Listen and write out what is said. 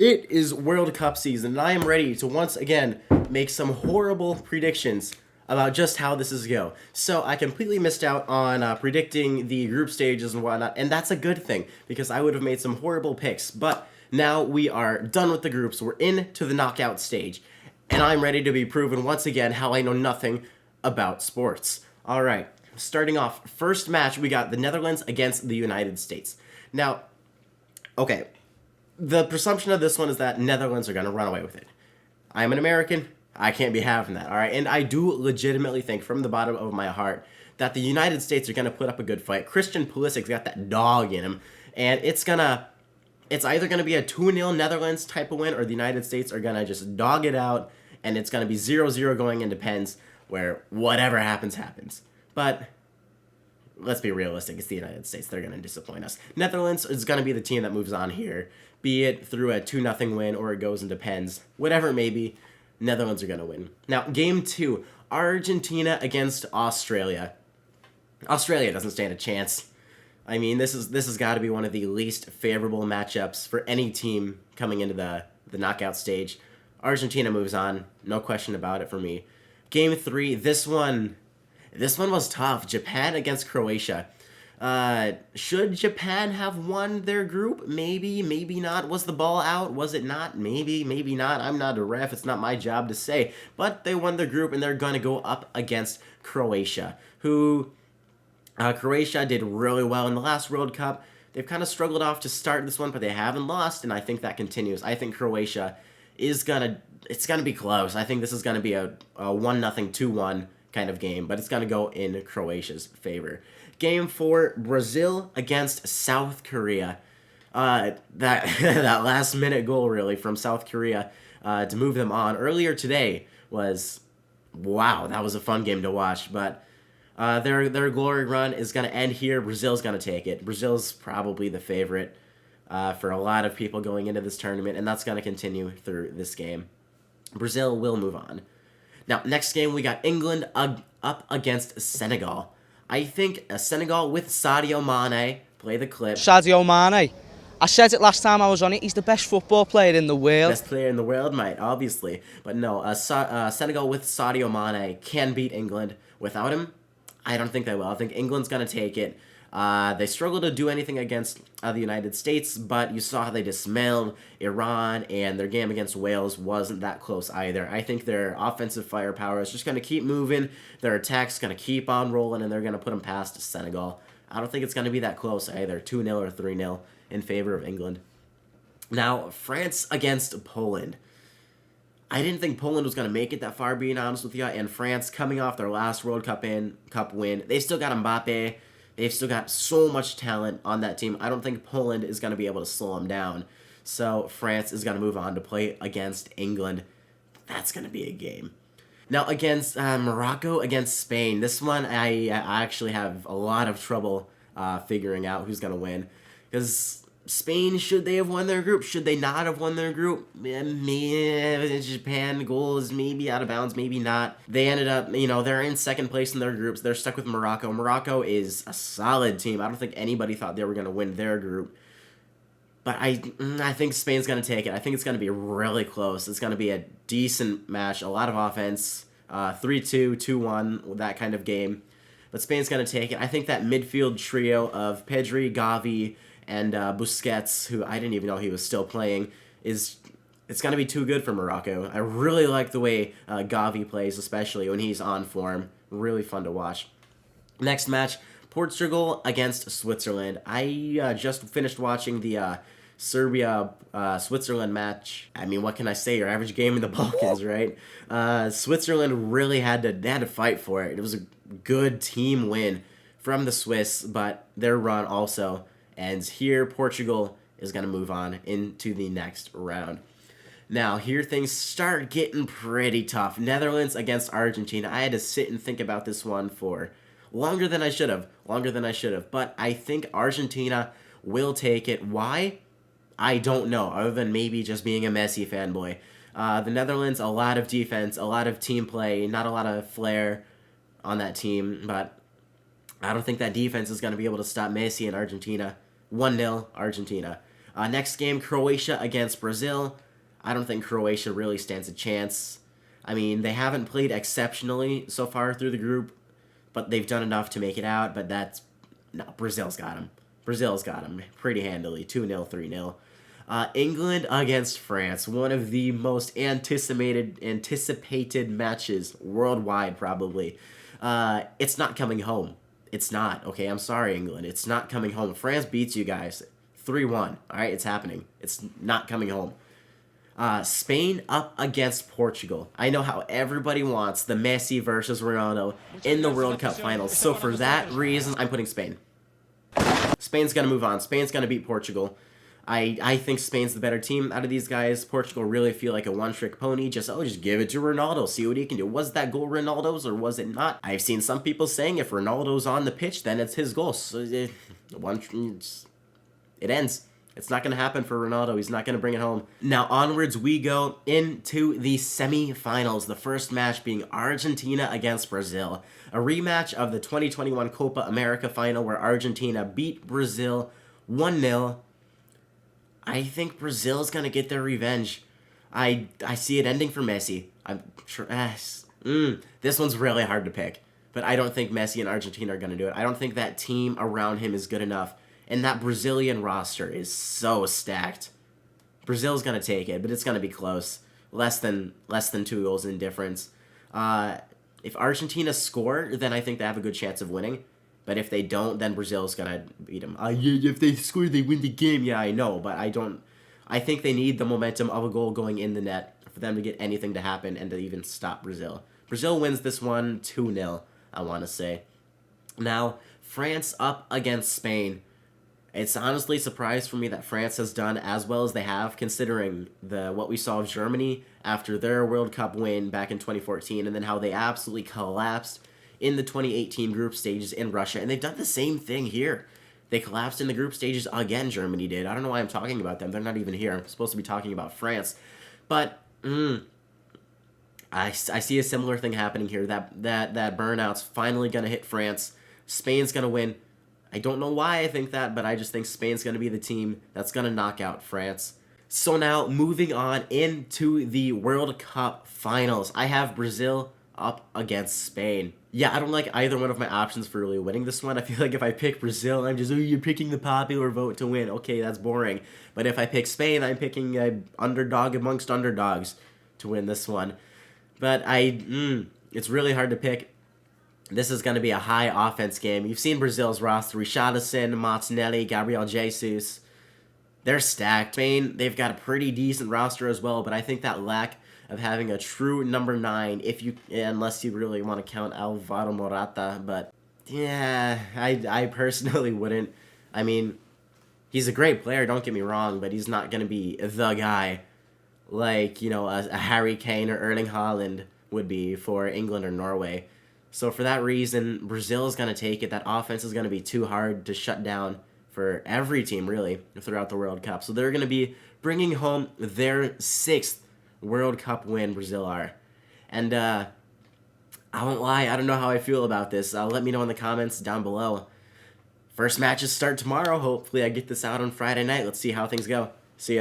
It is World Cup season, and I am ready to once again make some horrible predictions about just how this is go. So I completely missed out on predicting the group stages and whatnot, and that's a good thing because I would have made some horrible picks. But now we are done with the groups. We're into the knockout stage, and I'm ready to be proven once again how I know nothing about sports. All right, starting off, first match we got the Netherlands against the United States. Now, okay, the presumption of this one is that Netherlands are going to run away with it. I'm an American. I can't be having that, all right? And I do legitimately think from the bottom of my heart that the United States are going to put up a good fight. Christian Pulisic's got that dog in him, and it's either going to be a 2-0 Netherlands type of win, or the United States are going to just dog it out, and it's going to be 0-0 going into pens, where whatever happens, happens. But let's be realistic. It's the United States. They're going to disappoint us. Netherlands is going to be the team that moves on here, be it through a 2-0 win or it goes into pens. Whatever it may be, Netherlands are going to win. Now, game 2, Argentina against Australia. Australia doesn't stand a chance. I mean, this has got to be one of the least favorable matchups for any team coming into the knockout stage. Argentina moves on. No question about it for me. Game 3, this one was tough. Japan against Croatia. Should Japan have won their group? Maybe, maybe not. Was the ball out? Was it not? Maybe, maybe not. I'm not a ref. It's not my job to say. But they won their group, and they're going to go up against Croatia, who Croatia did really well in the last World Cup. They've kind of struggled off to start this one, but they haven't lost, and I think that continues. I think Croatia it's gonna be close. I think this is gonna be a 1-0, 2-1 kind of game, but it's gonna go in Croatia's favor. Game 4, Brazil against South Korea. That that last minute goal really from South Korea to move them on earlier today was wow. That was a fun game to watch, but. Their glory run is going to end here. Brazil's going to take it. Brazil's probably the favorite for a lot of people going into this tournament, and that's going to continue through this game. Brazil will move on. Now, next game, we got England up against Senegal. I think Senegal with Sadio Mane, play the clip. Sadio Mane. I said it last time I was on it, he's the best football player in the world. Best player in the world, mate, obviously. But no, Senegal with Sadio Mane can beat England. Without him, I don't think they will. I think England's going to take it. They struggled to do anything against the United States, but you saw how they dismantled Iran, and their game against Wales wasn't that close either. I think their offensive firepower is just going to keep moving. Their attack's going to keep on rolling, and they're going to put them past Senegal. I don't think it's going to be that close either, 2-0 or 3-0 in favor of England. Now, France against Poland. I didn't think Poland was going to make it that far, being honest with you, and France coming off their last World Cup win. They still got Mbappe. They've still got so much talent on that team. I don't think Poland is going to be able to slow them down. So France is going to move on to play against England. That's going to be a game. Now, against Morocco against Spain. This one, I actually have a lot of trouble figuring out who's going to win. Because Spain, should they have won their group? Should they not have won their group? Maybe Japan goal is maybe out of bounds, maybe not. They ended up, they're in second place in their groups. They're stuck with Morocco. Morocco is a solid team. I don't think anybody thought they were going to win their group. But I think Spain's going to take it. I think it's going to be really close. It's going to be a decent match, a lot of offense, 3-2, 2-1, that kind of game. But Spain's going to take it. I think that midfield trio of Pedri, Gavi, and Busquets, who I didn't even know he was still playing, it's going to be too good for Morocco. I really like the way Gavi plays, especially when he's on form. Really fun to watch. Next match, Portugal against Switzerland. I just finished watching the Serbia-Switzerland match. I mean, what can I say? Your average game in the Balkans, right? Switzerland really had to fight for it. It was a good team win from the Swiss, but their run also ends here. Portugal is going to move on into the next round. Now, here things start getting pretty tough. Netherlands against Argentina. I had to sit and think about this one for longer than I should have. But I think Argentina will take it. Why? I don't know, other than maybe just being a Messi fanboy. The Netherlands, a lot of defense, a lot of team play, not a lot of flair on that team, but I don't think that defense is going to be able to stop Messi in Argentina. 1-0 Argentina. Next game, Croatia against Brazil. I don't think Croatia really stands a chance. I mean, they haven't played exceptionally so far through the group, but they've done enough to make it out. But no, Brazil's got them. Brazil's got them pretty handily, 2-0, 3-0. England against France, one of the most anticipated matches worldwide, probably. It's not coming home. It's not, okay? I'm sorry, England. It's not coming home. France beats you guys 3-1. All right, it's happening. It's not coming home. Spain up against Portugal. I know how everybody wants the Messi versus Ronaldo in the World Cup finals. So for that reason, I'm putting Spain. Spain's going to move on. Spain's going to beat Portugal. I think Spain's the better team out of these guys. Portugal really feel like a one-trick pony. Just give it to Ronaldo. See what he can do. Was that goal Ronaldo's or was it not? I've seen some people saying if Ronaldo's on the pitch, then it's his goal. So it ends. It's not going to happen for Ronaldo. He's not going to bring it home. Now onwards we go into the semi-finals. The first match being Argentina against Brazil. A rematch of the 2021 Copa America final where Argentina beat Brazil 1-0. I think Brazil's going to get their revenge. I see it ending for Messi. I'm sure. This one's really hard to pick. But I don't think Messi and Argentina are going to do it. I don't think that team around him is good enough. And that Brazilian roster is so stacked. Brazil's going to take it, but it's going to be close. Less than 2 goals in difference. If Argentina score, then I think they have a good chance of winning. But if they don't, then Brazil's going to beat them. If they score, they win the game. Yeah, I know, but I think they need the momentum of a goal going in the net for them to get anything to happen and to even stop Brazil. Brazil wins this one 2-0, I want to say. Now, France up against Spain. It's honestly a surprise for me that France has done as well as they have, considering what we saw of Germany after their World Cup win back in 2014, and then how they absolutely collapsed in the 2018 group stages in Russia. And they've done the same thing here. They collapsed in the group stages again, Germany did. I don't know why I'm talking about them. They're not even here. I'm supposed to be talking about France. But I see a similar thing happening here. That burnout's finally going to hit France. Spain's going to win. I don't know why I think that, but I just think Spain's going to be the team that's going to knock out France. So now, moving on into the World Cup finals. I have Brazil up against Spain. Yeah, I don't like either one of my options for really winning this one. I feel like if I pick Brazil, I'm just, you're picking the popular vote to win. Okay, that's boring. But if I pick Spain, I'm picking an underdog amongst underdogs to win this one. But it's really hard to pick. This is going to be a high offense game. You've seen Brazil's roster. Richarlison, Martinelli, Gabriel Jesus. They're stacked. Spain, they've got a pretty decent roster as well, but I think that lack of having a true number 9, unless you really want to count Alvaro Morata, but yeah, I personally wouldn't. I mean, he's a great player, don't get me wrong, but he's not going to be the guy like, a Harry Kane or Erling Haaland would be for England or Norway. So for that reason, Brazil is going to take it. That offense is going to be too hard to shut down for every team, really, throughout the World Cup. So they're going to be bringing home their 6th World Cup win, Brazil are. And I won't lie, I don't know how I feel about this. Let me know in the comments down below. First matches start tomorrow. Hopefully I get this out on Friday night. Let's see how things go. See ya.